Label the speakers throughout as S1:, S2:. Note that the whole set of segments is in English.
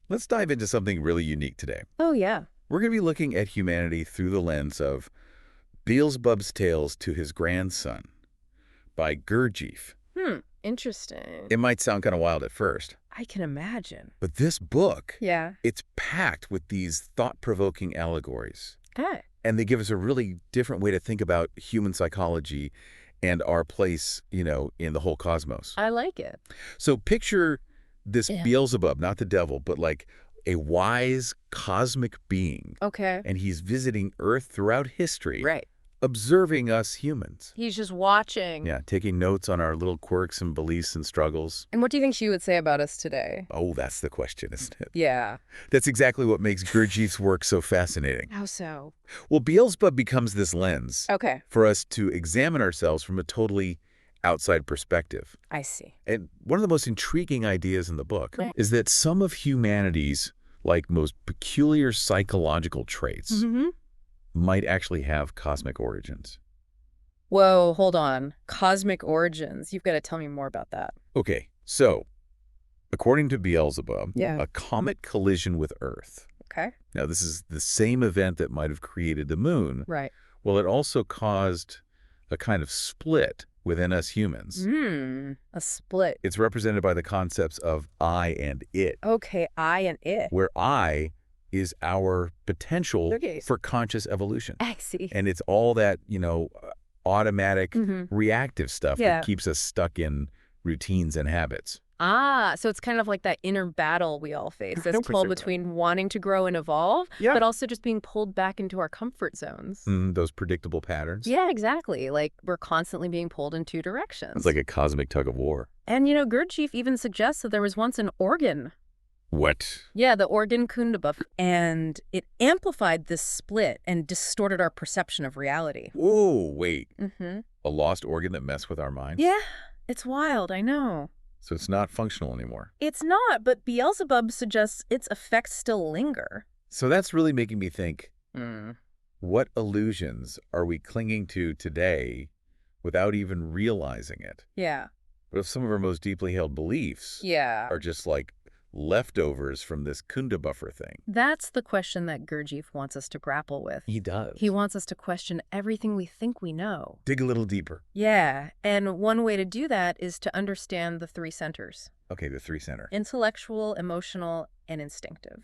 S1: Let's dive into something really unique today.
S2: Oh, yeah.
S1: We're going to be looking at humanity through the lens of Beelzebub's Tales to His Grandson by Gurdjieff.
S2: Interesting.
S1: It might sound kind of wild at first,
S2: I can imagine.
S1: but this book,
S2: Yeah.
S1: it's packed with these thought-provoking allegories.
S2: Okay.
S1: And they give us a really different way to think about human psychology and our place, in the whole cosmos.
S2: I like it.
S1: So picture this
S2: Yeah.
S1: Beelzebub, not the devil, but like a wise cosmic being.
S2: Okay.
S1: And he's visiting Earth throughout history,
S2: Right.
S1: observing us humans.
S2: He's just watching.
S1: Yeah, taking notes on our little quirks and beliefs and struggles.
S2: And what do you think she would say about us today?
S1: Oh, that's the question, isn't it?
S2: Yeah.
S1: That's exactly what makes Gurdjieff's work so fascinating.
S2: How so?
S1: Well, Beelzebub becomes this lens
S2: Okay.
S1: for us to examine ourselves from a totally outside perspective.
S2: I see.
S1: And one of the most intriguing ideas in the book
S2: Right.
S1: is that some of humanity's most peculiar psychological traits might actually have cosmic origins.
S2: Whoa, hold on. Cosmic origins. You've got to tell me more about that.
S1: Okay, so according to Beelzebub,
S2: Yeah.
S1: a comet collision with Earth.
S2: Okay.
S1: Now, this is the same event that might have created the moon.
S2: Right.
S1: Well, it also caused a kind of split within us humans.
S2: A split.
S1: It's represented by the concepts of I and it,
S2: Okay, I and it.
S1: where I is our potential
S2: Okay.
S1: for conscious evolution.
S2: I see.
S1: And it's all that, automatic, reactive stuff
S2: Yeah.
S1: that keeps us stuck in routines and habits.
S2: So it's kind of like that inner battle we all face. This
S1: 100%
S2: pull
S1: right.
S2: between wanting to grow and evolve,
S1: Yeah.
S2: but also just being pulled back into our comfort zones.
S1: Those predictable patterns.
S2: Yeah, exactly. Like we're constantly being pulled in two directions.
S1: It's like a cosmic tug of war.
S2: And, Gurdjieff even suggests that there was once an organ.
S1: What?
S2: Yeah, the organ Kundabuf. And it amplified this split and distorted our perception of reality.
S1: Whoa, wait.
S2: Mm-hmm.
S1: A lost organ that messed with our minds?
S2: Yeah, it's wild, I know.
S1: So it's not functional anymore.
S2: It's not, but Beelzebub suggests its effects still linger.
S1: So that's really making me think, what illusions are we clinging to today without even realizing it?
S2: Yeah.
S1: But if some of our most deeply held beliefs
S2: Yeah.
S1: are just like leftovers from this Kundabuffer thing.
S2: That's the question that Gurdjieff wants us to grapple with.
S1: He does.
S2: He wants us to question everything we think we know.
S1: Dig a little deeper.
S2: Yeah, and one way to do that is to understand the three centers:
S1: Okay, the three center.
S2: intellectual, emotional, and instinctive.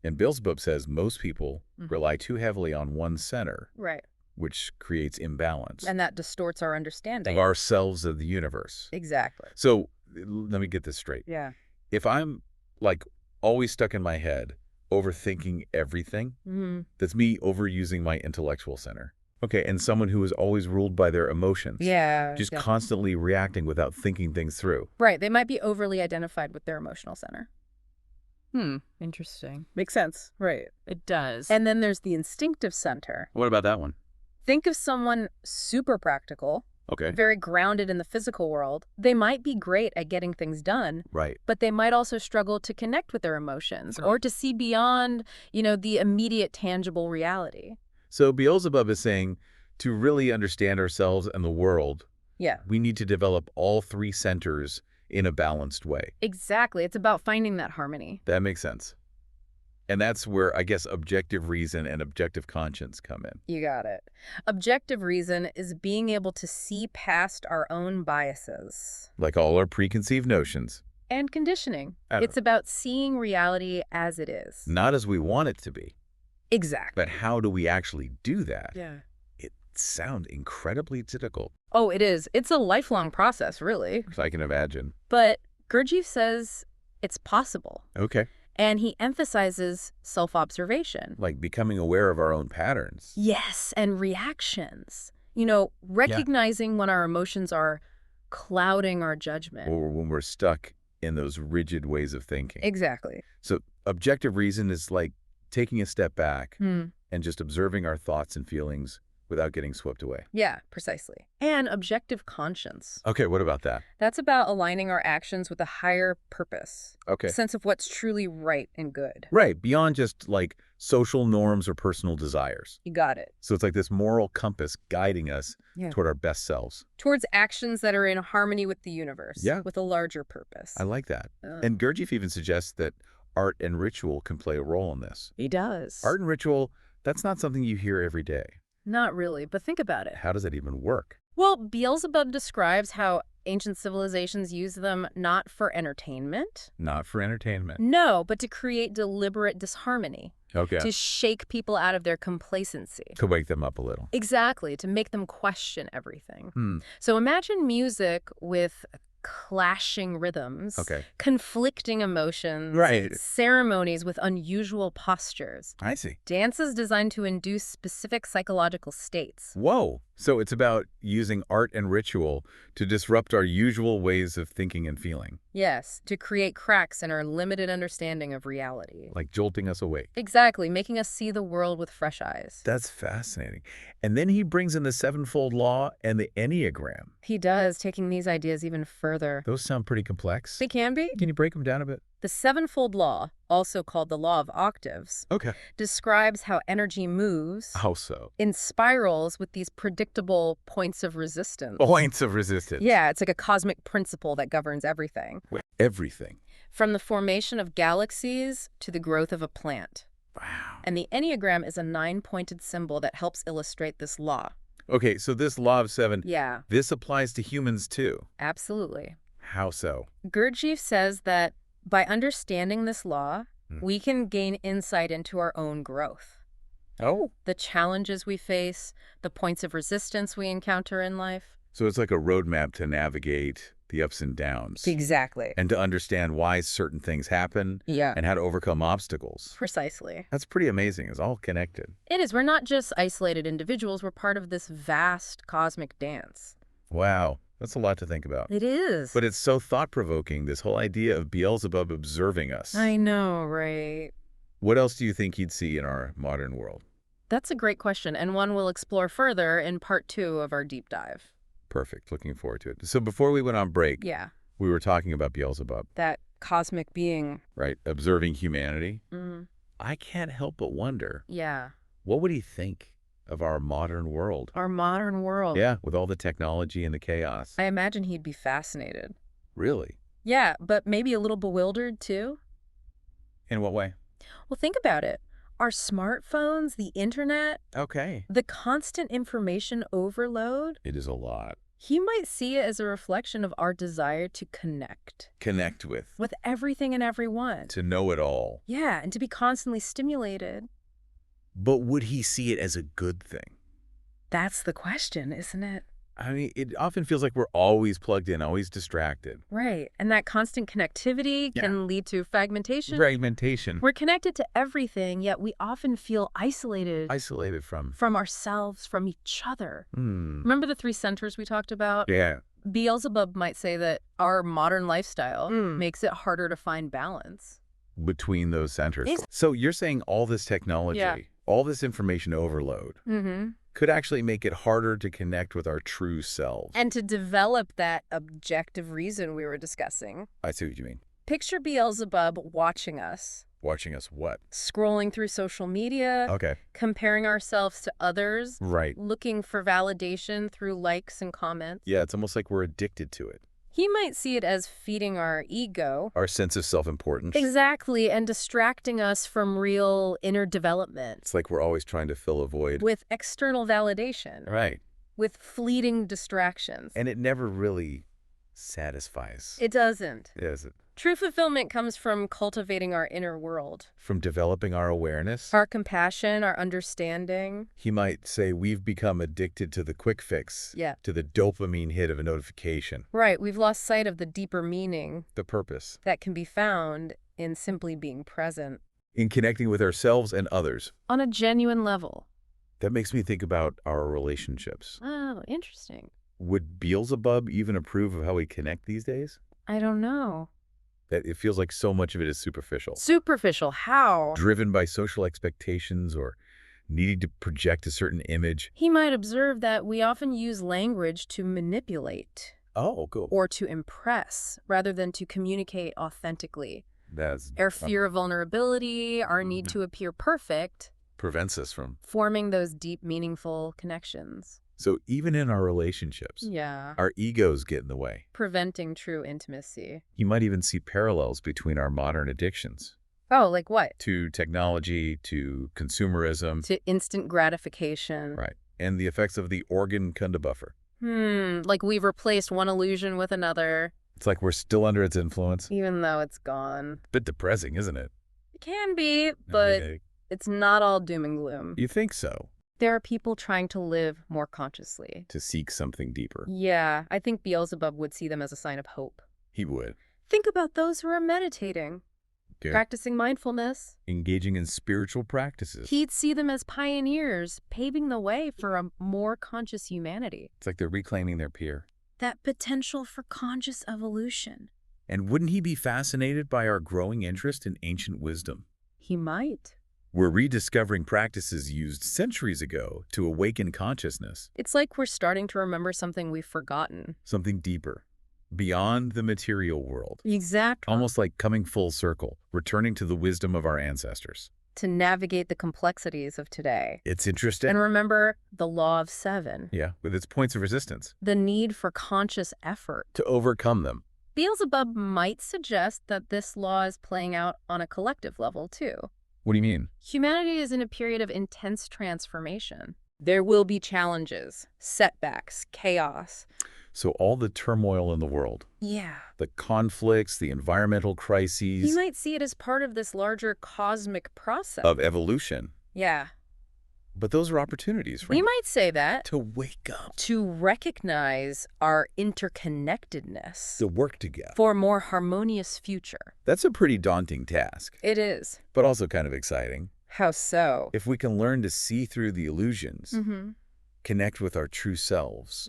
S1: And Beelzebub says most people
S2: Mhm.
S1: rely too heavily on one center,
S2: Right.
S1: which creates imbalance
S2: And that distorts our understanding.
S1: of ourselves, of the universe.
S2: Exactly.
S1: So let me get this straight.
S2: Yeah.
S1: If I'm always stuck in my head, overthinking everything, that's me overusing my intellectual center. Okay, and someone who is always ruled by their emotions.
S2: Yeah.
S1: Just
S2: definitely.
S1: constantly reacting without thinking things through.
S2: Right. They might be overly identified with their emotional center. Interesting. Makes sense. Right.
S3: It does.
S2: And then there's the instinctive center.
S1: What about that one?
S2: Think of someone super practical,
S1: Okay.
S2: very grounded in the physical world. They might be great at getting things done,
S1: Right.
S2: but they might also struggle to connect with their emotions or to see beyond, the immediate tangible reality.
S1: So Beelzebub is saying to really understand ourselves and the world,
S2: Yeah,
S1: we need to develop all three centers in a balanced way.
S2: exactly. It's about finding that harmony.
S1: That makes sense. And that's where, I guess, objective reason and objective conscience come in.
S2: You got it. Objective reason is being able to see past our own biases
S1: Like all our preconceived notions.
S2: and conditioning.
S1: I don't
S2: It's about seeing reality as it is.
S1: Not as we want it to be,
S2: Exactly.
S1: but how do we actually do that?
S2: Yeah.
S1: It sounds incredibly difficult,
S2: Oh, it is. It's a lifelong process, really.
S1: if I can imagine.
S2: But Gurdjieff says it's possible.
S1: Okay.
S2: And he emphasizes self-observation.
S1: Like becoming aware of our own patterns.
S2: Yes, and reactions. Recognizing when our emotions are clouding our judgment.
S1: Or when we're stuck in those rigid ways of thinking.
S2: Exactly.
S1: So objective reason is like taking a step back
S2: Hmm.
S1: and just observing our thoughts and feelings without getting swept away.
S2: Yeah, precisely. And objective conscience.
S1: Okay, what about that?
S2: That's about aligning our actions with a higher purpose.
S1: Okay.
S2: A sense of what's truly right and good.
S1: Right, beyond just social norms or personal desires.
S2: You got it.
S1: So it's like this moral compass guiding us
S2: Yeah.
S1: toward our best selves.
S2: Towards actions that are in harmony with the universe.
S1: Yeah.
S2: With a larger purpose.
S1: I like that.
S2: Uh,
S1: And Gurdjieff even suggests that art and ritual can play a role in this.
S2: He does.
S1: Art and ritual, that's not something you hear every day.
S2: Not really, but think about it.
S1: How does that even work?
S2: Well, Beelzebub describes how ancient civilizations use them not for entertainment.
S1: Not for entertainment.
S2: No, but to create deliberate disharmony.
S1: Okay.
S2: To shake people out of their complacency.
S1: To wake them up a little.
S2: Exactly, to make them question everything.
S1: Hmm.
S2: So imagine music with clashing rhythms, conflicting emotions,
S1: Right.
S2: ceremonies with unusual postures,
S1: I see.
S2: dances designed to induce specific psychological states.
S1: Whoa. So it's about using art and ritual to disrupt our usual ways of thinking and feeling.
S2: Yes, to create cracks in our limited understanding of reality.
S1: Like jolting us awake.
S2: Exactly, making us see the world with fresh eyes.
S1: That's fascinating. And then he brings in the sevenfold law and the enneagram.
S2: He does, taking these ideas even further.
S1: Those sound pretty complex.
S2: They can be.
S1: Can you break them down a bit?
S2: The sevenfold law, also called the law of octaves, describes how energy moves
S1: How so?
S2: in spirals with these predictable points of resistance.
S1: Points of resistance.
S2: Yeah, it's like a cosmic principle that governs everything.
S1: Everything.
S2: From the formation of galaxies to the growth of a plant.
S1: Wow.
S2: And the Enneagram is a 9-pointed symbol that helps illustrate this law.
S1: Okay, so this law of 7,
S2: Yeah.
S1: this applies to humans too.
S2: Absolutely.
S1: How so?
S2: Gurdjieff says that by understanding this law, we can gain insight into our own growth.
S1: Oh.
S2: The challenges we face, the points of resistance we encounter in life.
S1: So it's like a roadmap to navigate the ups and downs.
S2: Exactly.
S1: And to understand why certain things happen.
S2: Yeah.
S1: And how to overcome obstacles.
S2: Precisely.
S1: That's pretty amazing. It's all connected.
S2: It is. We're not just isolated individuals. We're part of this vast cosmic dance.
S1: Wow. That's a lot to think about.
S2: It is.
S1: But it's so thought-provoking, this whole idea of Beelzebub observing us.
S2: I know, right?
S1: What else do you think he'd see in our modern world?
S2: That's a great question, and one we'll explore further in part 2 of our deep dive.
S1: Perfect. Looking forward to it. So before we went on break, we were talking about Beelzebub.
S2: That cosmic being.
S1: Right. Observing humanity. I can't help but wonder.
S2: Yeah.
S1: What would he think of our modern world?
S2: Our modern world.
S1: Yeah, with all the technology and the chaos.
S2: I imagine he'd be fascinated.
S1: Really?
S2: Yeah, but maybe a little bewildered, too.
S1: In what way?
S2: Well, think about it. Our smartphones, the internet, the constant information overload.
S1: It is a lot.
S2: He might see it as a reflection of our desire to connect.
S1: Connect with.
S2: With everything and everyone.
S1: To know it all.
S2: Yeah, and to be constantly stimulated.
S1: But would he see it as a good thing?
S2: That's the question, isn't it?
S1: I mean, it often feels like we're always plugged in, always distracted.
S2: Right. And that constant connectivity can lead to fragmentation.
S1: Fragmentation.
S2: We're connected to everything, yet we often feel isolated.
S1: Isolated from?
S2: From ourselves, from each other. Remember the 3 centers we talked about?
S1: Yeah.
S2: Beelzebub might say that our modern lifestyle makes it harder to find balance.
S1: Between those centers. So you're saying all this technology, all this information overload, could actually make it harder to connect with our true selves.
S2: And to develop that objective reason we were discussing.
S1: I see what you mean.
S2: Picture Beelzebub watching us.
S1: Watching us what?
S2: Scrolling through social media. Comparing ourselves to others.
S1: Right.
S2: Looking for validation through likes and comments.
S1: Yeah, it's almost like we're addicted to it.
S2: He might see it as feeding our ego.
S1: Our sense of self-importance.
S2: Exactly, and distracting us from real inner development.
S1: It's like we're always trying to fill a void.
S2: With external validation.
S1: Right.
S2: With fleeting distractions.
S1: And it never really satisfies.
S2: It doesn't.
S1: Is it?
S2: True fulfillment comes from cultivating our inner world.
S1: From developing our awareness.
S2: Our compassion, our understanding.
S1: He might say we've become addicted to the quick fix.
S2: Yeah.
S1: To the dopamine hit of a notification.
S2: Right. We've lost sight of the deeper meaning.
S1: The purpose.
S2: That can be found in simply being present.
S1: In connecting with ourselves and others.
S2: On a genuine level.
S1: That makes me think about our relationships.
S2: Oh, interesting.
S1: Would Beelzebub even approve of how we connect these days?
S2: I don't know.
S1: That it feels like so much of it is superficial.
S2: Superficial? How?
S1: Driven by social expectations or needing to project a certain image.
S2: He might observe that we often use language to manipulate.
S1: Oh, cool.
S2: Or to impress, rather than to communicate authentically.
S1: That's
S2: our fear of vulnerability, our need to appear perfect.
S1: Prevents us from
S2: forming those deep, meaningful connections.
S1: So even in our relationships, our egos get in the way.
S2: Preventing true intimacy.
S1: You might even see parallels between our modern addictions.
S2: Oh, like what?
S1: To technology, to consumerism.
S2: To instant gratification.
S1: Right. And the effects of the organ Kundabuffer.
S2: Like we've replaced one illusion with another.
S1: It's like we're still under its influence.
S2: Even though it's gone.
S1: Bit depressing, isn't it?
S2: It can be, but it's not all doom and gloom.
S1: You think so?
S2: There are people trying to live more consciously.
S1: To seek something deeper.
S2: Yeah, I think Beelzebub would see them as a sign of hope.
S1: He would.
S2: Think about those who are meditating, practicing mindfulness.
S1: Engaging in spiritual practices.
S2: He'd see them as pioneers, paving the way for a more conscious humanity.
S1: It's like they're reclaiming their peer.
S2: That potential for conscious evolution.
S1: And wouldn't he be fascinated by our growing interest in ancient wisdom?
S2: He might.
S1: We're rediscovering practices used centuries ago to awaken consciousness.
S2: It's like we're starting to remember something we've forgotten.
S1: Something deeper, beyond the material world.
S2: Exactly.
S1: Almost like coming full circle, returning to the wisdom of our ancestors.
S2: To navigate the complexities of today.
S1: It's interesting.
S2: And remember the law of 7.
S1: Yeah, with its points of resistance.
S2: The need for conscious effort.
S1: To overcome them.
S2: Beelzebub might suggest that this law is playing out on a collective level, too.
S1: What do you mean?
S2: Humanity is in a period of intense transformation. There will be challenges, setbacks, chaos.
S1: So all the turmoil in the world.
S2: Yeah.
S1: The conflicts, the environmental crises.
S2: You might see it as part of this larger cosmic process.
S1: Of evolution.
S2: Yeah.
S1: But those are opportunities, right?
S2: We might say that.
S1: To wake up.
S2: To recognize our interconnectedness.
S1: To work together.
S2: For a more harmonious future.
S1: That's a pretty daunting task.
S2: It is.
S1: But also kind of exciting.
S2: How so?
S1: If we can learn to see through the illusions, connect with our true selves,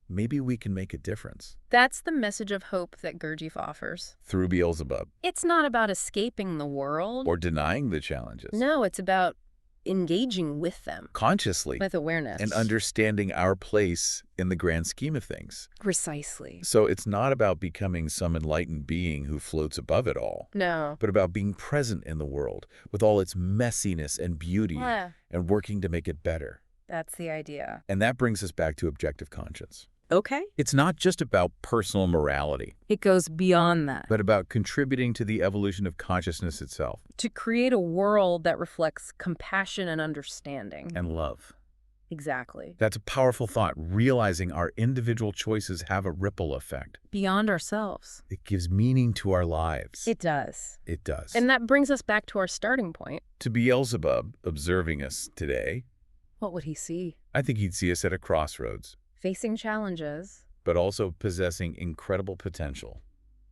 S1: maybe we can make a difference.
S2: That's the message of hope that Gurdjieff offers.
S1: Through Beelzebub.
S2: It's not about escaping the world.
S1: Or denying the challenges.
S2: No, it's about engaging with them.
S1: Consciously.
S2: With awareness.
S1: And understanding our place in the grand scheme of things.
S2: Precisely.
S1: So it's not about becoming some enlightened being who floats above it all.
S2: No.
S1: But about being present in the world with all its messiness and beauty and working to make it better.
S2: That's the idea.
S1: And that brings us back to objective conscience.
S2: Okay.
S1: It's not just about personal morality.
S2: It goes beyond that.
S1: But about contributing to the evolution of consciousness itself.
S2: To create a world that reflects compassion and understanding.
S1: And love.
S2: Exactly.
S1: That's a powerful thought, realizing our individual choices have a ripple effect.
S2: Beyond ourselves.
S1: It gives meaning to our lives.
S2: It does.
S1: It does.
S2: And that brings us back to our starting point.
S1: To Beelzebub observing us today.
S2: What would he see?
S1: I think he'd see us at a crossroads.
S2: Facing challenges.
S1: But also possessing incredible potential.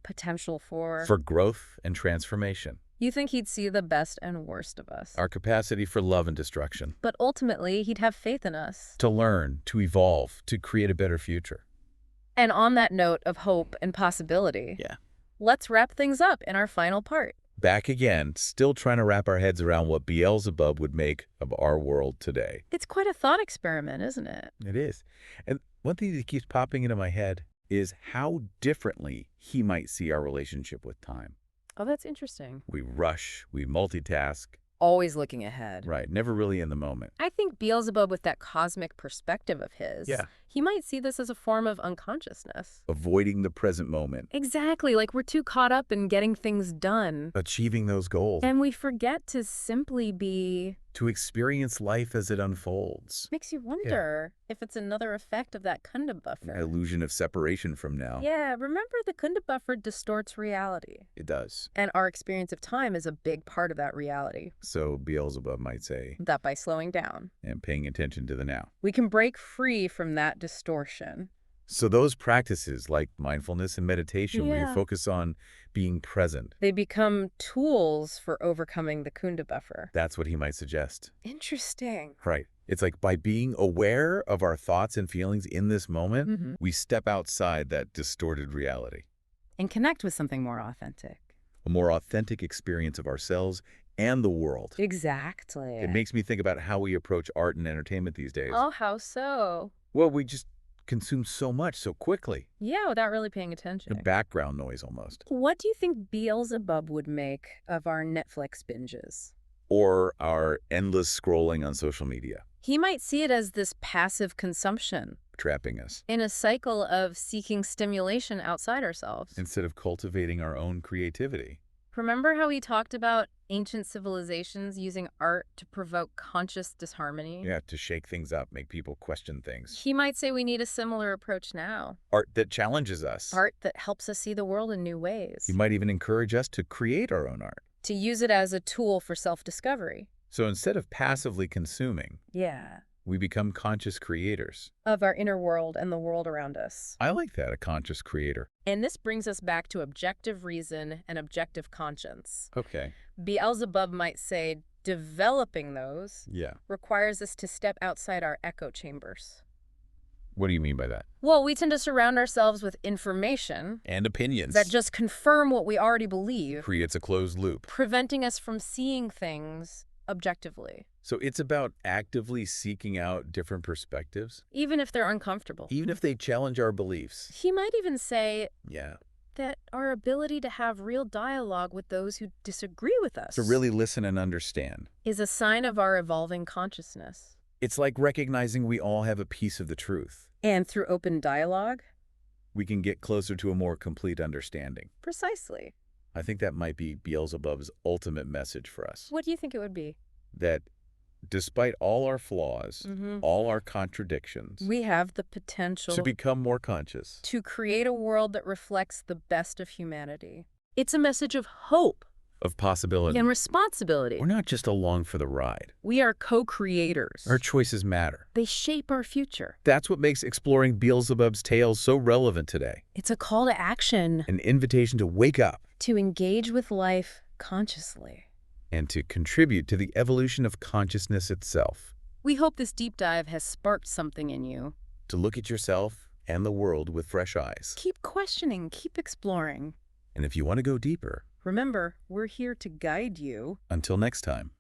S2: Potential for?
S1: For growth and transformation.
S2: You think he'd see the best and worst of us?
S1: Our capacity for love and destruction.
S2: But ultimately, he'd have faith in us.
S1: To learn, to evolve, to create a better future.
S2: And on that note of hope and possibility, let's wrap things up in our final part.
S1: Back again, still trying to wrap our heads around what Beelzebub would make of our world today.
S2: It's quite a thought experiment, isn't it?
S1: It is. And one thing that keeps popping into my head is how differently he might see our relationship with time.
S2: Oh, that's interesting.
S1: We rush, we multitask.
S2: Always looking ahead.
S1: Right, never really in the moment.
S2: I think Beelzebub, with that cosmic perspective of his, he might see this as a form of unconsciousness.
S1: Avoiding the present moment.
S2: Exactly, like we're too caught up in getting things done.
S1: Achieving those goals.
S2: And we forget to simply be...
S1: To experience life as it unfolds.
S2: Makes you wonder if it's another effect of that Kundabuffer.
S1: An illusion of separation from now.
S2: Yeah, remember the Kundabuffer distorts reality.
S1: It does.
S2: And our experience of time is a big part of that reality.
S1: So Beelzebub might say
S2: that by slowing down
S1: and paying attention to the now,
S2: we can break free from that distortion.
S1: So those practices like mindfulness and meditation, where you focus on being present,
S2: they become tools for overcoming the Kundabuffer.
S1: That's what he might suggest.
S2: Interesting.
S1: Right. It's like by being aware of our thoughts and feelings in this moment, we step outside that distorted reality.
S2: And connect with something more authentic.
S1: A more authentic experience of ourselves and the world.
S2: Exactly.
S1: It makes me think about how we approach art and entertainment these days.
S2: Oh, how so?
S1: Well, we just consume so much so quickly.
S2: Yeah, without really paying attention.
S1: The background noise almost.
S2: What do you think Beelzebub would make of our Netflix binges?
S1: Or our endless scrolling on social media.
S2: He might see it as this passive consumption.
S1: Trapping us.
S2: In a cycle of seeking stimulation outside ourselves.
S1: Instead of cultivating our own creativity.
S2: Remember how he talked about ancient civilizations using art to provoke conscious disharmony.
S1: Yeah, to shake things up, make people question things.
S2: He might say we need a similar approach now.
S1: Art that challenges us.
S2: Art that helps us see the world in new ways.
S1: He might even encourage us to create our own art.
S2: To use it as a tool for self-discovery.
S1: So instead of passively consuming, we become conscious creators.
S2: Of our inner world and the world around us.
S1: I like that, a conscious creator.
S2: And this brings us back to objective reason and objective conscience.
S1: Okay.
S2: Beelzebub might say developing those requires us to step outside our echo chambers.
S1: What do you mean by that?
S2: Well, we tend to surround ourselves with information
S1: and opinions
S2: that just confirm what we already believe.
S1: Creates a closed loop.
S2: Preventing us from seeing things objectively.
S1: So it's about actively seeking out different perspectives?
S2: Even if they're uncomfortable.
S1: Even if they challenge our beliefs?
S2: He might even say that our ability to have real dialogue with those who disagree with us,
S1: to really listen and understand,
S2: is a sign of our evolving consciousness.
S1: It's like recognizing we all have a piece of the truth.
S2: And through open dialogue,
S1: we can get closer to a more complete understanding.
S2: Precisely.
S1: I think that might be Beelzebub's ultimate message for us.
S2: What do you think it would be?
S1: That despite all our flaws, all our contradictions,
S2: we have the potential
S1: to become more conscious,
S2: to create a world that reflects the best of humanity. It's a message of hope,
S1: of possibility,
S2: and responsibility.
S1: We're not just along for the ride.
S2: We are co-creators.
S1: Our choices matter.
S2: They shape our future.
S1: That's what makes exploring Beelzebub's tales so relevant today.
S2: It's a call to action.
S1: An invitation to wake up.
S2: To engage with life consciously.
S1: And to contribute to the evolution of consciousness itself.
S2: We hope this deep dive has sparked something in you.
S1: To look at yourself and the world with fresh eyes.
S2: Keep questioning, keep exploring.
S1: And if you want to go deeper,
S2: remember, we're here to guide you.
S1: Until next time.